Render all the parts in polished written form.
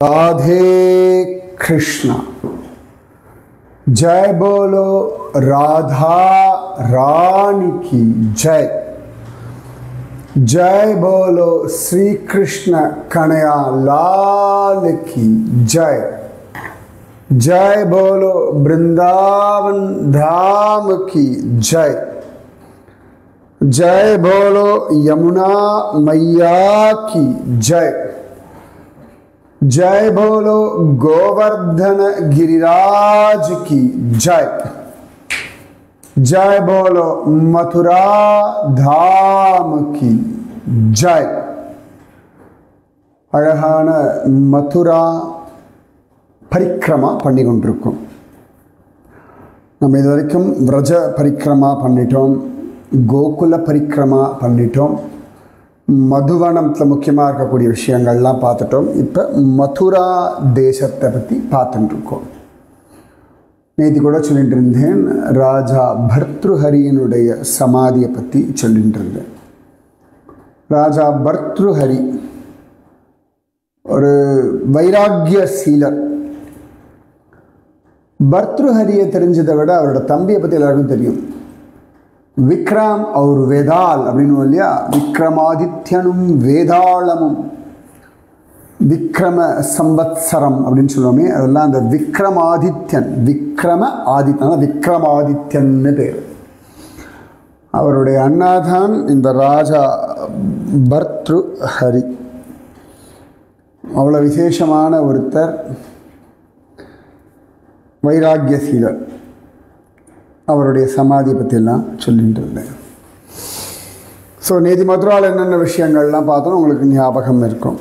राधे कृष्णा। जय बोलो राधा रानी की जय। जय बोलो श्री कृष्ण कन्हैया लाल की जय। जय बोलो वृंदावन धाम की जय। जय बोलो यमुना मैया की जय। जय बोलो गोवर्धन गिरिराज की जय। जय बोलो मथुरा धाम की जय। அழகான மதுரா பரிக்ரமா பண்ணி கொண்டிருக்கோம். நம்ம இதுவரைக்கும் விரஜ பரிக்ரமா பண்ணிட்டோம், கோகுல பரிக்ரமா பண்ணிட்டோம், மதுவனத்தில் முக்கியமாக இருக்கக்கூடிய விஷயங்கள்லாம் பார்த்துட்டோம். இப்போ மதுரா தேசத்தை பற்றி பார்த்துட்டு இருக்கோம். நேற்று கூட சொல்லிட்டு இருந்தேன், ராஜா பர்த்ருஹரியினுடைய சமாதியை பற்றி சொல்லிட்டு இருந்தேன். ராஜா பர்த்ருஹரி ஒரு வைராக்கிய சீலர். பர்த்ருஹரியை தெரிஞ்சதை விட அவரோட தம்பியை பற்றி எல்லாருக்கும் தெரியும். விக்ரம் और वेदाल அப்படின்னு இல்லையா, விக்ரமாதித்யனும் வேதாளமும் விக்ரம சம்பத்சரம் அப்படின்னு சொல்லுவோமே, அதெல்லாம் அந்த விக்ரமாதித்யன், விக்ரமாதித்யன்னு பேர். அவருடைய அண்ணாதான் இந்த ராஜா பர்த்ருஹரி. அவ்வளோ விசேஷமான ஒருத்தர், வைராக்கியசீலர். அவருடைய சமாதியை பற்றியெல்லாம் சொல்லிட்டு இருந்தேன். ஸோ நேதி மதுராவில் என்னென்ன விஷயங்கள்லாம் பார்த்தோம் உங்களுக்கு ஞாபகம் இருக்கும்.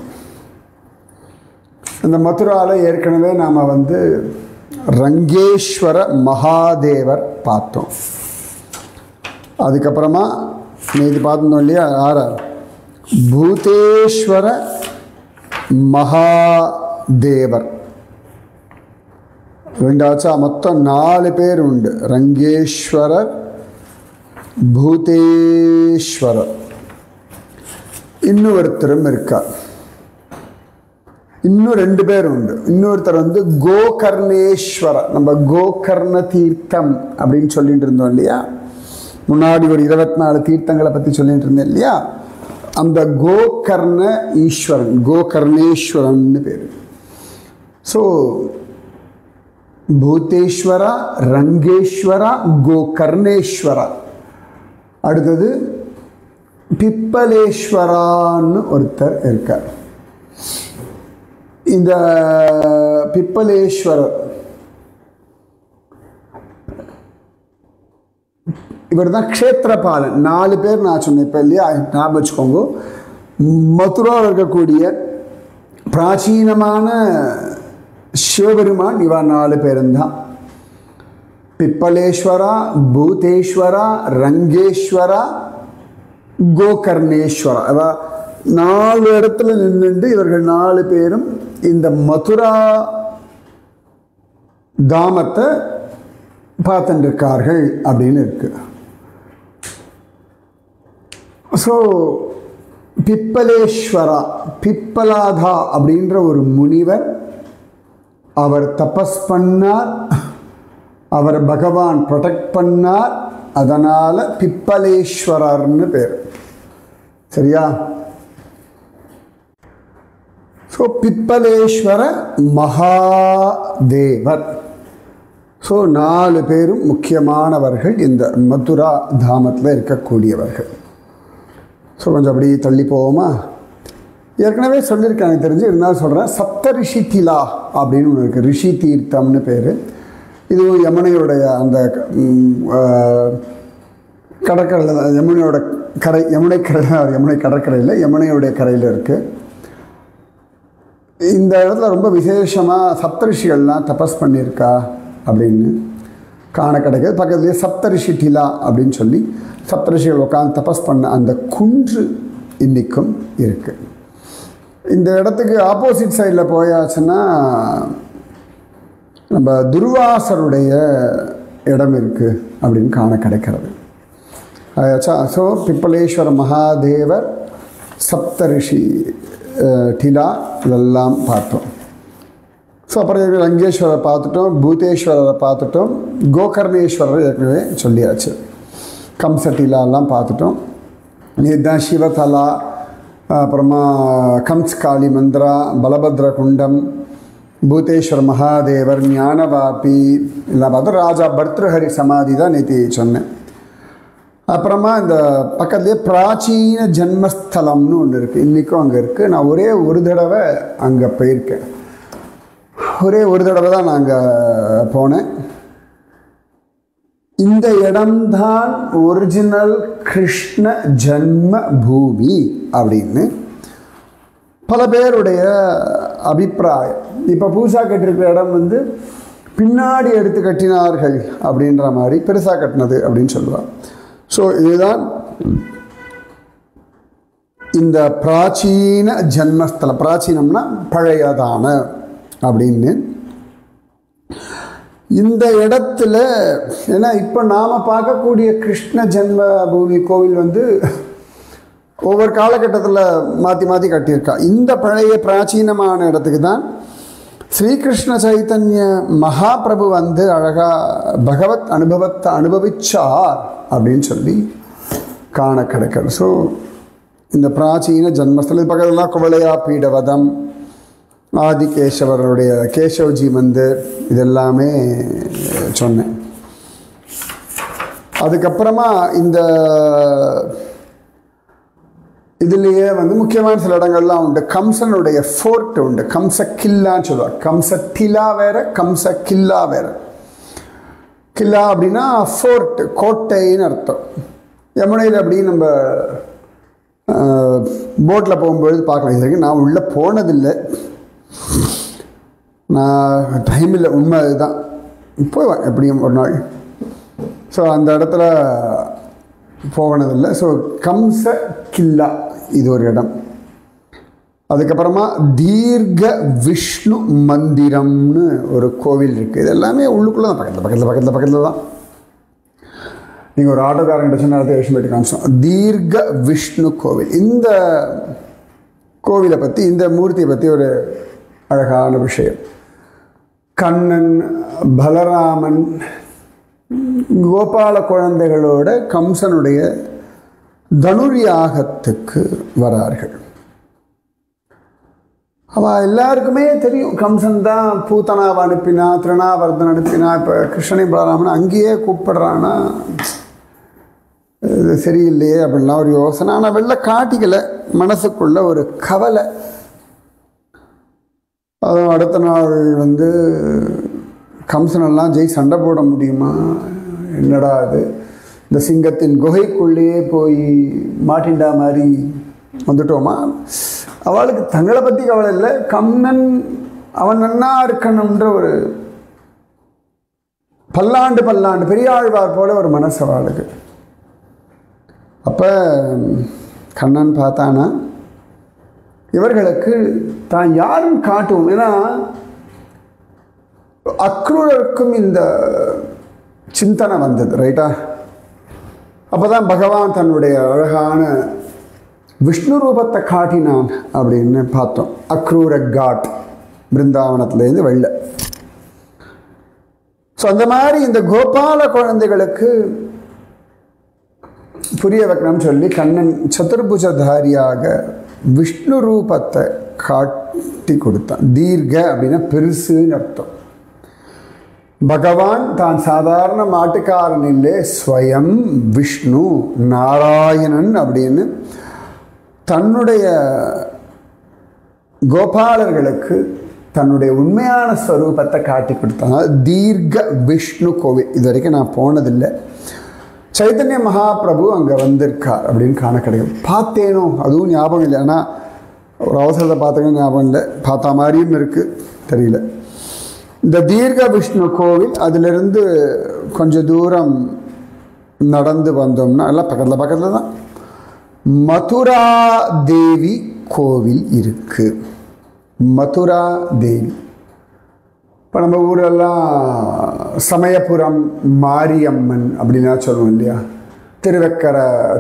இந்த மதுராவில் ஏற்கனவே நாம் ரங்கேஸ்வர மகாதேவர் பார்த்தோம். அதுக்கப்புறமா நேதி பார்த்தோம் இல்லையா, பூதேஸ்வர மகாதேவர். ரெண்டாச்சா, மொத்தம் 4 பேர் உண்டு. ரங்கேஸ்வரர், பூதேஸ்வரர், இன்னொருத்தரும் இருக்கார். இன்னும் 2 பேர் உண்டு. இன்னொருத்தர் கோகர்ணேஸ்வரர். நம்ம கோகர்ண தீர்த்தம் அப்படின்னு சொல்லிட்டு இருந்தோம் இல்லையா, முன்னாடி ஒரு 24 தீர்த்தங்களை பற்றி சொல்லிட்டு இருந்தேன் இல்லையா, அந்த கோகர்ண ஈஸ்வரன், கோகர்ணேஸ்வரன் பேர். ஸோ பூதேஸ்வரா, ரங்கேஸ்வரா, கோகர்ணேஸ்வரா. அடுத்தது பிப்பலேஸ்வரான்னு ஒருத்தர் இருக்கார். இந்த பிப்பலேஸ்வரர் இவர் தான் க்ஷேத்திரபாலன். 4 பேர் நான் சொன்னேன் இப்போ இல்லையா, ஞாபகம் வச்சுக்கோங்க. மதுராவில் இருக்கக்கூடிய பிராச்சீனமான சிவபெருமான் இவா 4 பேருந்தான். பிப்பலேஸ்வரா, பூதேஸ்வரா, ரங்கேஸ்வரா, கோகர்ணேஸ்வரா. அவ 4 இடத்துல நின்றுண்டு இவர்கள் 4 பேரும் இந்த மதுரா தாமத்தை பார்த்துட்டு இருக்கார்கள் அப்படின்னு இருக்கு. ஸோ பிப்பலேஸ்வரா, பிப்பலாதா அப்படின்ற ஒரு முனிவர், அவர் தபஸ் பண்ணார், அவர் பகவான் ப்ரொடெக்ட் பண்ணார். அதனால் பிப்பலேஸ்வரர்னு பேர். சரியா? ஸோ பிப்பலேஸ்வர மகாதேவர். ஸோ 4 பேரும் முக்கியமானவர்கள் இந்த மதுரா தாமத்தில் இருக்கக்கூடியவர்கள். ஸோ கொஞ்சம் அப்படி தள்ளி போவோமா? ஏற்கனவே சொல்லியிருக்கேன், எனக்கு தெரிஞ்சு, இருந்தாலும் சொல்கிறேன். சப்த ரிஷி திலா அப்படின்னு ஒன்று இருக்குது. ரிஷி தீர்த்தம்னு பேர். இது யமுனையுடைய அந்த கடற்கரையில், யமுனையோட கரை, யமுனை கடற்கரையில், யமுனையுடைய கரையில் இருக்குது. இந்த இடத்துல ரொம்ப விசேஷமாக சப்தரிஷிகள்லாம் தபஸ் பண்ணியிருக்கா அப்படின்னு காண கிடைக்கிது. பக்கத்துலேயே சப்தரிஷி டிலா அப்படின்னு சொல்லி சப்தரிஷிகள் உட்காந்து தபஸ் பண்ண அந்த குன்று இன்றைக்கும் இருக்குது. இந்த இடத்துக்கு ஆப்போசிட் சைடில் போயாச்சுன்னா நம்ம துர்வாசருடைய இடம் இருக்குது அப்படின்னு காண கிடைக்கிறது. ஸோ பிப்பலேஸ்வர மகாதேவர், சப்தரிஷி டிலா, இதெல்லாம் பார்த்தோம். ஸோ அப்புறம் ரங்கேஸ்வரரை பார்த்துட்டோம், பூதேஸ்வரரை பார்த்துட்டோம், கோகர்ணேஸ்வரர் ஏற்கனவே சொல்லியாச்சு. கம்சட்டிலாலாம் பார்த்துட்டோம். இதுதான் சிவதலா, அப்புறமா கம்ஸ் காளி மந்திரா, பலபத்ர குண்டம், பூதேஸ்வர மகாதேவர், ஞானவாபி எல்லாம் பார்த்து ராஜா பர்த்ருஹரி சமாதி தான் நேற்று சொன்னேன். அப்புறமா இந்த பக்கத்துலேயே பிராச்சீன ஜன்மஸ்தலம்னு ஒன்று இருக்குது, இன்றைக்கும் அங்கே இருக்குது. நான் ஒரே ஒரு தடவை அங்கே போயிருக்கேன். ஒரே ஒரு தடவை தான் நான் அங்கே போனேன். இந்த இடம்தான் ஒரிஜினல் கிருஷ்ண ஜன்ம பூமி அப்படின்னு பல பேருடைய அபிப்பிராயம். இப்போ புதுசாக கட்டியிருக்கிற இடம் வந்து பின்னாடி எடுத்து கட்டினார்கள் அப்படின்ற மாதிரி பெருசாக கட்டினது அப்படின்னு சொல்லுவாங்க. ஸோ இதுதான் இந்த பிராச்சீன ஜன்மஸ்தலம். பிராச்சீனம்னா பழையதான அப்படின்னு. இந்த இடத்துல ஏன்னா இப்போ நாம் பார்க்கக்கூடிய கிருஷ்ண ஜென்ம பூமி கோவில் வந்து ஒவ்வொரு காலகட்டத்தில் மாற்றி மாற்றி கட்டியிருக்கா. இந்த பழைய பிராச்சீனமான இடத்துக்கு தான் ஸ்ரீகிருஷ்ண சைத்தன்ய மகாபிரபு வந்து அழகாக பகவத் அனுபவத்தை அனுபவிச்சார் அப்படின்னு சொல்லி காண கிடைக்கிறது. ஸோ இந்த பிராச்சீன ஜன்மஸ்தலம் பக்கத்துலாம் குவளையா பீடவதம், ஆதிகேசவருடைய கேசவஜி மந்திர், இதெல்லாமே சொன்னேன். அதுக்கப்புறமா இந்த இதுலேயே வந்து முக்கியமான சில இடங்கள்லாம் உண்டு. கம்சனுடைய ஃபோர்ட் உண்டு, கம்ச கில்லான்னு சொல்லுவார். கம்ச டிலா வேற, கம்ச கில்லா வேற. கில்லா அப்படின்னா ஃபோர்ட், கோட்டைன்னு அர்த்தம். யமுனையில் அப்படி நம்ம போட்டில் போகும்பொழுது பார்க்கலாம். இது வரைக்கும் நான் உள்ளே போனதில்லை, நான் டைம் இல்லை, உண்மை அதுதான். போவேன் எப்படியும் ஒரு நாள். ஸோ அந்த இடத்துல போனதில்லை. ஸோ கம்ச கில்லா இது ஒரு இடம். அதுக்கப்புறமா தீர்க்க விஷ்ணு மந்திரம்னு ஒரு கோவில் இருக்குது. இது எல்லாமே உள்ளுக்குள்ளே தான், பக்கத்தில் தான். நீங்கள் ஒரு ஆட்டோக்காரங்கிட்ட சொன்ன இடத்துல எஸ்டிமேட் காமிச்சோம். தீர்க்க விஷ்ணு கோவில். இந்த கோவிலை பற்றி, இந்த மூர்த்தியை பற்றி ஒரு அழகான விஷயம். கண்ணன், பலராமன், கோபால குழந்தைகளோட கம்சனுடைய தனுர்யாகத்துக்கு வரார்கள். அவள் எல்லாருக்குமே தெரியும் கம்சன் தான் பூத்தனாவை அனுப்பினா, திருநாவர்தன் அனுப்பினா. இப்போ கிருஷ்ணனை பலராமன் அங்கேயே கூப்பிடுறான்னா இது சரியில்லையே அப்படின்லாம் ஒரு யோசனை. ஆனால் வெளில காட்டிக்கலை, மனசுக்குள்ள ஒரு கவலை. அதுவும் அடுத்த நாள் வந்து கம்சனெல்லாம் சண்டை போட முடியுமா, என்னடா அது, இந்த சிங்கத்தின் குகைக்குள்ளேயே போய் மாட்டின்டா மாதிரி வந்துட்டோமா. அவளுக்கு தங்களை பற்றி கவலை இல்லை, கண்ணன் அவன் நன்னா இருக்கணுன்ற ஒரு பல்லாண்டு பெரியாழ்வார் போல ஒரு மனசு அவளுக்கு. அப்போ கண்ணன் பார்த்தானா இவர்களுக்கு தான் யாரும் காட்டுவோம். ஏன்னா அக்ரூரருக்கும் இந்த சிந்தனை வந்தது, ரைட்டா? அப்போ தான் பகவான் தன்னுடைய அழகான விஷ்ணு ரூபத்தை காட்டினான் அப்படின்னு பார்த்தோம். அக்ரூர காட் பிருந்தாவனத்துலேருந்து வெளில. ஸோ அந்த மாதிரி இந்த கோபால குழந்தைகளுக்கு புரிய வைக்கணும்னு சொல்லி கண்ணன் சதுர்புஜதாரியாக விஷ்ணு ரூபத்தை காட்டி கொடுத்தான். தீர்க்க அப்படின்னா பெருசுன்னு அர்த்தம். பகவான் தான் சாதாரண மாட்டுக்காரன் இல்லை, ஸ்வயம் விஷ்ணு நாராயணன் அப்படின்னு தன்னுடைய கோபாலர்களுக்கு தன்னுடைய உண்மையான ஸ்வரூபத்தை காட்டி கொடுத்தாங்க. தீர்க்க விஷ்ணு கோவில் இது வரைக்கும் நான் போனதில்லை. சைத்தன்ய மகாபிரபு அங்கே வந்திருக்கார் அப்படின்னு காண கிடைக்கும். பார்த்தேனோ அதுவும் ஞாபகம் இல்லை, ஆனால் ஒரு அவசரத்தை பார்த்தீங்கன்னா ஞாபகம் இல்லை, பார்த்தா மாதிரியும் இருக்குது, தெரியல. இந்த தீர்க்க விஷ்ணு கோவில் அதிலிருந்து கொஞ்சம் தூரம் நடந்து வந்தோம்னா எல்லாம் பக்கத்தில் தான் மதுரா தேவி கோவில் இருக்குது. மதுரா தேவி இப்போ நம்ம ஊரெல்லாம் சமயபுரம் மாரியம்மன் அப்படின்னா சொல்லுவோம் இல்லையா,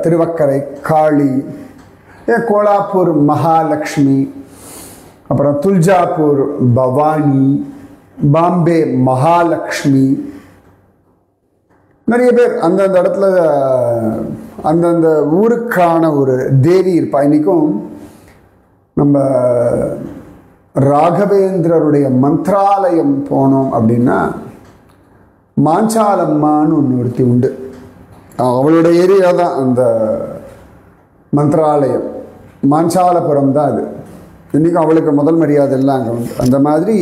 திருவக்கரை காளி, கோலாப்பூர் மகாலட்சுமி, அப்புறம் துல்ஜாப்பூர் பவானி, பாம்பே மகாலட்சுமி, நிறைய பேர் அந்தந்த இடத்துல அந்தந்த ஊருக்கான ஒரு தேவி இருப்பா. இன்றைக்கும் நம்ம ராகவேந்திரருடைய மந்திராலயம் போனோம் அப்படின்னா மாஞ்சாலம்மான்னு ஒருத்தி உண்டு. அவளோட ஏரியா தான் அந்த மந்திராலயம், மாஞ்சாலபுரம் தான் அது. இன்றைக்கும் அவளுக்கு முதல் மரியாதை எல்லாம் அங்கே உண்டு. அந்த மாதிரி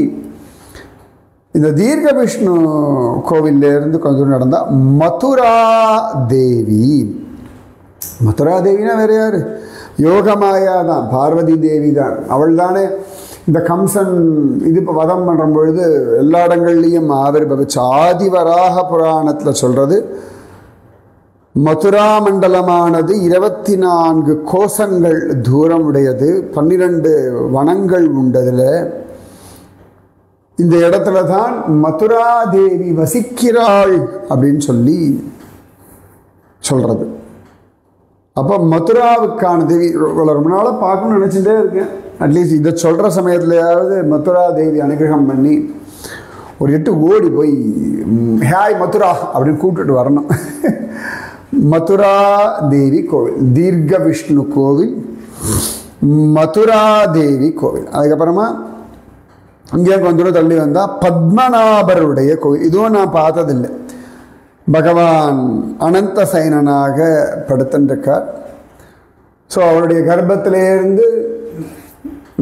இந்த தீர்க்க விஷ்ணு கோவிலேருந்து கொஞ்சம் நடந்தால் மதுரா தேவி. மதுரா தேவினா வேறு யார்? யோகமாயா தான், பார்வதி தேவி தான். அவள் தானே இந்த கம்சன் இது இப்போ வதம் பண்ணுற பொழுது எல்லா இடங்கள்லையும் ஆவிர்பவிச்ச. ஆதிவராக புராணத்தில் சொல்கிறது, மதுரா மண்டலமானது 24 கோசங்கள் தூரம் உடையது, 12 வனங்கள் உண்டதில். இந்த இடத்துல தான் மதுரா தேவி வசிக்கிறாள் அப்படின்னு சொல்லி சொல்கிறது. அப்போ மதுராவுக்கான தேவி ரொம்ப நாளாக பார்க்கணும்னு நினச்சிட்டே இருக்கேன். அட்லீஸ்ட் இதை சொல்கிற சமயத்துலையாவது மதுரா தேவி அனுகிரகம் பண்ணி ஒரு 8 ஓடி போய் ஹாய் மதுரா அப்படின்னு கூப்பிட்டுட்டு வரணும். மதுரா தேவி கோவில், தீர்க்க விஷ்ணு கோவில், மதுரா தேவி கோவில். அதுக்கப்புறமா இங்கே கொஞ்சம் தள்ளி வந்தால் பத்மநாபருடைய கோவில். இதுவும் நான் பார்த்ததில்லை. பகவான் அனந்த சயனனாக படுத்துருக்கார். ஸோ அவருடைய கர்ப்பத்திலேருந்து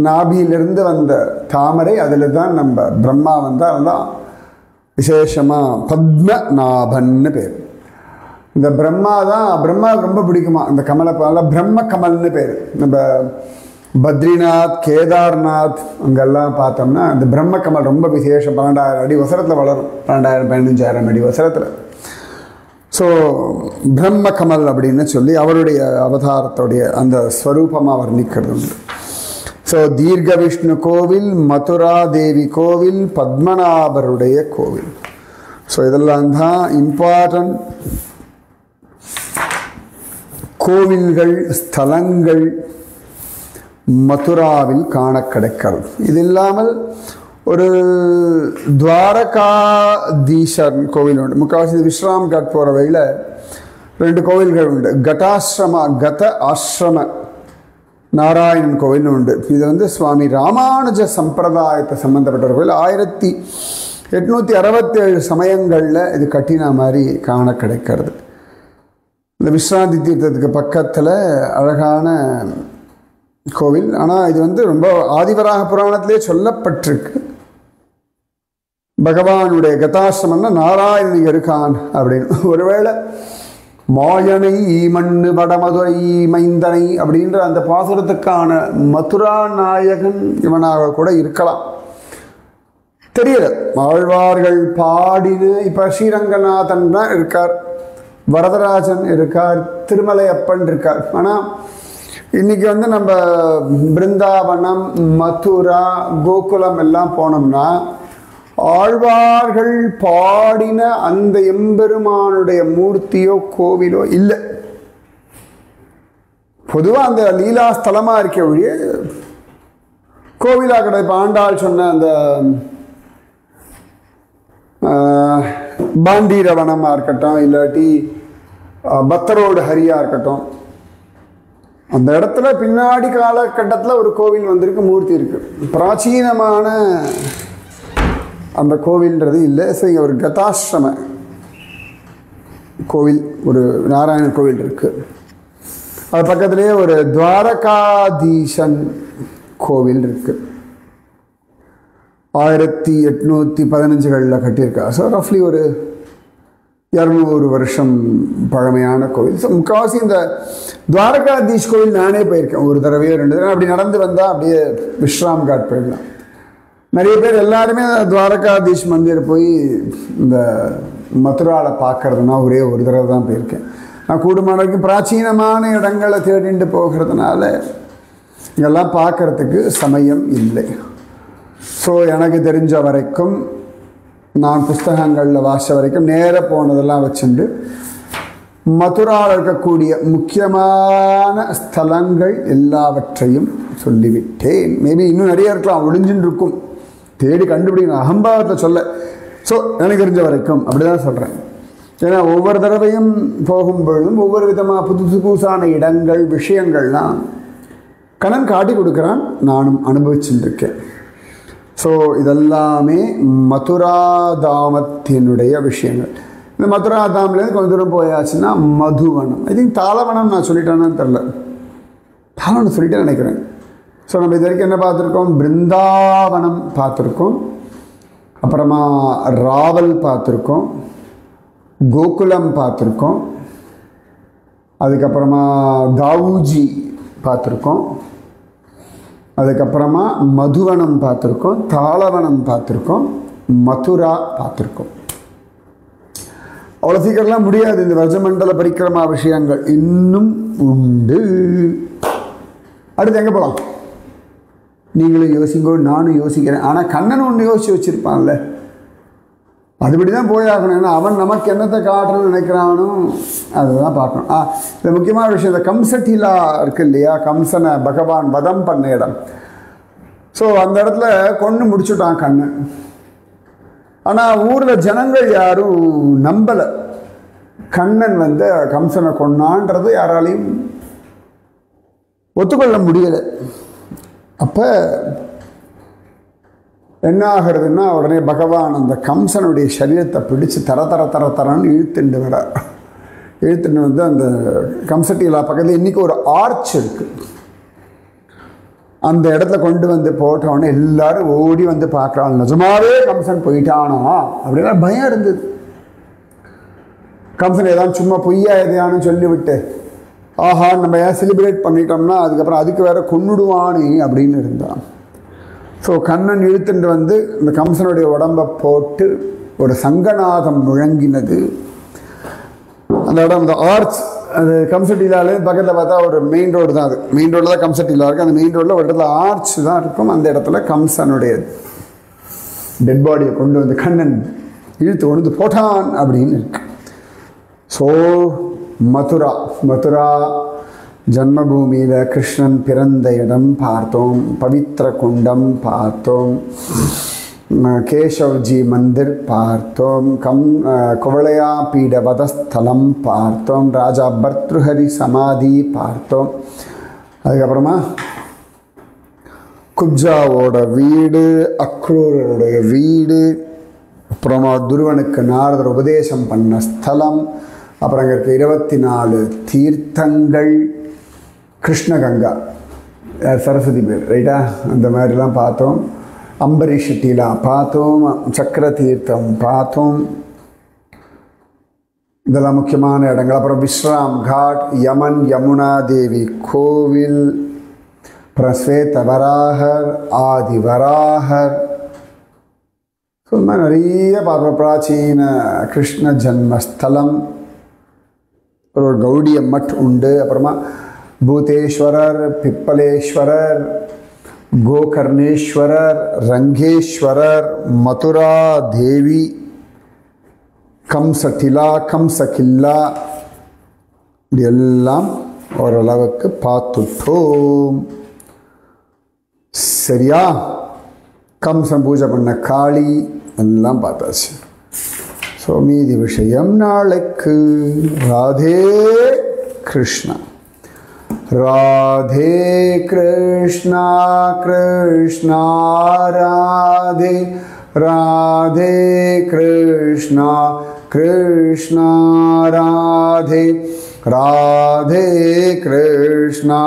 நாபியிலிருந்து வந்த தாமரை, அதில் தான் நம்ம பிரம்மா வந்தால் அதெல்லாம் விசேஷமாக பத்மநாபன்னு பேர். இந்த பிரம்மா தான், பிரம்மாவுக்கு ரொம்ப பிடிக்குமா இந்த கமலை, பிரம்ம கமல்னு பேர். நம்ம பத்ரிநாத், கேதார்நாத் அங்கெல்லாம் பார்த்தோம்னா இந்த பிரம்ம கமல் ரொம்ப விசேஷம். 12,000 அடி உசரத்தில் வளரும், 12,000-15,000 அடி உசரத்தில். ஸோ பிரம்ம கமல் அப்படின்னு சொல்லி அவருடைய அவதாரத்துடைய அந்த ஸ்வரூபமாக வர்ணிக்கிறது உண்டு. ஸோ தீர்க்க விஷ்ணு கோவில், மதுரா தேவி கோவில், பத்மநாபருடைய கோவில். ஸோ இதெல்லாம் தான் இம்பார்ட்டன்ட் கோவில்கள், ஸ்தலங்கள் மதுராவில் காண கிடைக்கிறது. இது இல்லாமல் ஒரு துவாரகாதீசர் கோவில் உண்டு. முக்கால்வாசி விஸ்ராம் காட் போகிற வழியில் 2 கோவில்கள் உண்டு. கத ஆசிரம நாராயணன் கோவில்னு உண்டு. இது வந்து சுவாமி ராமானுஜ சம்பிரதாயத்தை சம்பந்தப்பட்ட ஒரு கோவில். 1867 சமயங்களில் இது கட்டின மாதிரி காண கிடைக்கிறது. இந்த விஸ்ராந்தி தீர்த்தத்துக்கு பக்கத்தில் அழகான கோவில். ஆனால் இது வந்து ரொம்ப ஆதிவராக புராணத்திலே சொல்லப்பட்டிருக்கு. பகவானுடைய கதாசிரமம்னா நாராயணன் இருக்கான் அப்படின்னு. ஒருவேளை மாயனை ஈமண்ணு வடமதுரை மைந்தனை அப்படின்ற அந்த பாசுரத்துக்கான மதுரா நாயகன் இவனாக கூட இருக்கலாம், தெரியல. ஆழ்வார்கள் பாடின இப்போ ஸ்ரீரங்கநாதன் தான் இருக்கார், வரதராஜன் இருக்கார், திருமலையப்பன் இருக்கார். ஆனால் இன்றைக்கி வந்து நம்ம பிருந்தாவனம், மதுரா, கோகுலம் எல்லாம் போனோம்னா ஆழ்வார்கள் பாடின அந்த எம்பெருமானுடைய மூர்த்தியோ கோவிலோ இல்லை. பொதுவாக அந்த லீலா ஸ்தலமாக இருக்க ஒழிய கோவிலாக கிடையாது. இப்போ ஆண்டாள் சொன்ன அந்த பாண்டீரவனமாக இருக்கட்டும், இல்லாட்டி பத்தரோடு ஹரியாக இருக்கட்டும், அந்த இடத்துல பின்னாடி காலகட்டத்தில் ஒரு கோவில் வந்திருக்கு, மூர்த்தி இருக்குது. பிராச்சீனமான அந்த கோவில்ன்றது இல்லை. ஸோ இங்கே ஒரு கதாசிரம கோவில், ஒரு நாராயண கோவில் இருக்குது. அது பக்கத்துலேயே ஒரு துவாரகாதீசன் கோவில் இருக்குது. 1815களில் கட்டியிருக்கா. ஸோ ரஃப்லி ஒரு 200 வருஷம் பழமையான கோவில். ஸோ முக்கால்வாசி இந்த துவாரகாதீஷ் கோவில் நானே போயிருக்கேன், ஒரு தடவையோ 2 தடவை. அப்படி நடந்து வந்தால் அப்படியே விஸ்ராம் காட் போயிடலாம். நிறைய பேர் எல்லாருமே துவாரகாதீஷ் மந்திர் போய் இந்த மதுராவில் பார்க்கறதுனா ஒரே ஒரு தடவை தான் போயிருக்கேன். நான் கூடுமான வரைக்கும் பிராச்சீனமான இடங்களை தேடிட்டு போகிறதுனால இதெல்லாம் பார்க்குறதுக்கு சமயம் இல்லை. ஸோ எனக்கு தெரிஞ்ச வரைக்கும், நான் புஸ்தகங்களில் வாசித்த வரைக்கும் நேராக போனதெல்லாம் வச்சுட்டு மதுராவில் இருக்கக்கூடிய முக்கியமான ஸ்தலங்கள் எல்லாவற்றையும் சொல்லிவிட்டேன். மேபி இன்னும் நிறைய இருக்கலாம், ஒளிஞ்சுன்னு இருக்கும், தேடி கண்டுபிடிக்கணும், அகம்பாவத்தை சொல்ல. ஸோ எனக்கு தெரிஞ்ச வரைக்கும் அப்படி தான் சொல்கிறேன். ஏன்னா ஒவ்வொரு தடவையும் போகும்பொழுதும் ஒவ்வொரு விதமாக புதுசு புதுசான இடங்கள் விஷயங்கள்லாம் கண்ணன் காட்டி கொடுக்குறான், நானும் அனுபவிச்சுருக்கேன். ஸோ இதெல்லாமே மதுராதாமத்தினுடைய விஷயங்கள். இந்த மதுராதாம்லேருந்து கொஞ்சம் தூரம் போயாச்சுன்னா மதுவனம். ஐ திங்க் தாளவனம் நான் சொல்லிட்டேன்னு தெரில, தாளவனம் சொல்லிட்டேன்னு நினைக்கிறேன். ஸோ நம்ம இது வரைக்கும் என்ன பார்த்துருக்கோம்? பிருந்தாவனம் பார்த்துருக்கோம், அப்புறமா ராவல் பார்த்துருக்கோம், கோகுலம் பார்த்துருக்கோம், அதுக்கப்புறமா தாவூஜி பார்த்துருக்கோம், அதுக்கப்புறமா மதுவனம் பார்த்துருக்கோம், தாளவனம் பார்த்துருக்கோம், மதுரா பார்த்துருக்கோம். அவ்வளோ சீக்கிரம்லாம் முடியாது. இந்த வஜமண்டல பரிக்கிரமா விஷயங்கள் இன்னும் உண்டு. அடுத்து எங்கே போகலாம்? நீங்களும் யோசிங்கோ, நானும் யோசிக்கிறேன். ஆனால் கண்ணன் ஒன்று யோசிச்சு வச்சுருப்பான்ல, அதுபடி தான் போயாகணும். ஏன்னா அவன் நமக்கு என்னத்தை காட்டணும்னு நினைக்கிறானோ அதுதான் பார்க்கணும். இந்த முக்கியமான விஷயம், இந்த கம்சட்டிலா இருக்குது இல்லையா, கம்சனை பகவான் வதம் பண்ண இடம். ஸோ அந்த இடத்துல கொண்டு முடிச்சுட்டான் கண்ணன். ஆனால் ஊரில் ஜனங்கள் யாரும் நம்பலை, கண்ணன் வந்து கம்சனை கொன்னான்றது யாராலையும் ஒத்துக்கொள்ள முடியலை. அப்போ என்ன ஆகிறதுன்னா, உடனே பகவான் அந்த கம்சனுடைய சரீரத்தை பிடிச்சு தரன்னு இழுத்துண்டு வந்து அந்த கம்சட்டிலா பக்கத்தில் இன்றைக்கி ஒரு ஆர்ச் இருக்குது, அந்த இடத்துல கொண்டு வந்து போட்டோன்னே எல்லாரும் ஓடி வந்து பார்க்குறாங்க, நிஜமாவே கம்சன் போயிட்டானா அப்படின்னா பயம் இருந்தது. கம்சன் ஏதாவது சும்மா பொய்யா எதையானு சொல்லிவிட்டு ஆஹா நம்ம ஏன் செலிப்ரேட் பண்ணிட்டோம்னா அதுக்கப்புறம் அதுக்கு வேற கொன்னுடுவானே அப்படின்னு இருந்தான். ஸோ கண்ணன் இழுத்துட்டு வந்து இந்த கம்சனுடைய உடம்பை போட்டு ஒரு சங்கநாதம் முழங்கினது. அந்த இடம் அந்த ஆர்ச், அது கம்சட்டிலாலே பக்கத்தில் பார்த்தா ஒரு மெயின் ரோடு தான், அது மெயின் ரோடில் தான் கம்சட்டிலா இருக்குது. அந்த மெயின் ரோடில் ஒரு இடத்துல ஆர்ச் தான் இருக்கும். அந்த இடத்துல கம்சனுடைய டெட் பாடியை கொண்டு வந்து கண்ணன் இழுத்து கொண்டு வந்து போட்டான் அப்படின்னு இருக்கு. ஸோ மதுரா ஜன்மபூமியில் கிருஷ்ணன் பிறந்த இடம் பார்த்தோம், பவித்ர குண்டம் பார்த்தோம், கேசவ்ஜி மந்திர் பார்த்தோம், குவளையா பீட வதஸ்தலம் பார்த்தோம், ராஜா பர்த்ருஹரி சமாதி பார்த்தோம், அதுக்கப்புறமா குப்ஜாவோட வீடு, அக்ரூரோடைய வீடு, அப்புறமா துருவனுக்கு நாரதர் உபதேசம் பண்ண ஸ்தலம், அப்புறம் அங்கே இருக்க 24 தீர்த்தங்கள், கிருஷ்ணகங்கா சரஸ்வதி பேர் ரைட்டா, அந்த மாதிரிலாம் பார்த்தோம். அம்பரீஷ் டீலா பார்த்தோம், சக்கர தீர்த்தம் பார்த்தோம். இதெல்லாம் முக்கியமான இடங்கள். அப்புறம் விஸ்ராம் காட், யமன் யமுனா தேவி கோவில், அப்புறம் ஸ்வேத வராகர், ஆதி வராகர், ஸோ இந்த மாதிரி நிறைய பார்க்குறோம். பிராச்சீன கிருஷ்ண ஜன்மஸ்தலம், ஒரு கௌடிய மட் உண்டு. அப்புறமா பூதேஸ்வரர், பிப்பலேஸ்வரர், கோகர்ணேஸ்வரர், ரங்கேஸ்வரர், மதுரா தேவி, கம்சட்டிலா, கம்சகில்லா, இது எல்லாம் ஓரளவுக்கு பார்த்துட்டோம். சரியா? கம்சன் பூஜை பண்ண காளி எல்லாம் பார்த்தாச்சு. ஸோ மீதி விஷயம் நாளைக்கு. ராதே கிருஷ்ணா, ராதே கிருஷ்ணா, கிருஷ்ணா ராதே, ராதே கிருஷ்ணா, கிருஷ்ணா ராதே, ராதே கிருஷ்ணா,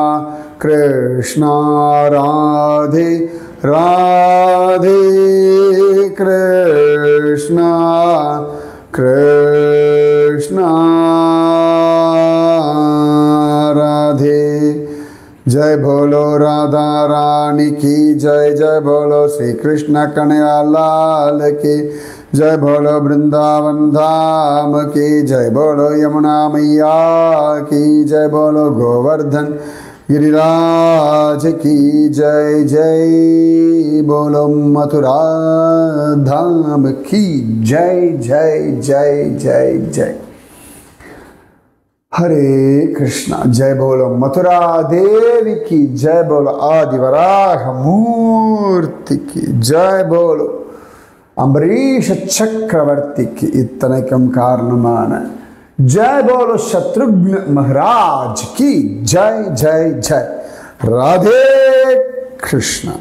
கிருஷ்ணா ராதே, ராதே கிருஷ்ணா, கிருஷ்ணா राधे। जय बोलो राधा रानी की जय, जय बोलो श्री कृष्ण कन्हैया लाल की जय, बोलो वृंदावन धाम की जय, बोलो यमुना मैया की जय, बोलो गोवर्धन गिरिराज की जय, जय बोलो मथुरा धाम की जय, जय जय जय जय। हरे कृष्णा। जय बोलो मथुरा देवी की जय, बोलो आदि वराह मूर्ति की जय, बोलो अम्बरीश चक्रवर्ती की इतनैकम कारणमान जय, बोलो शत्रुघ्न महाराज की जय जय जय। राधे कृष्णा।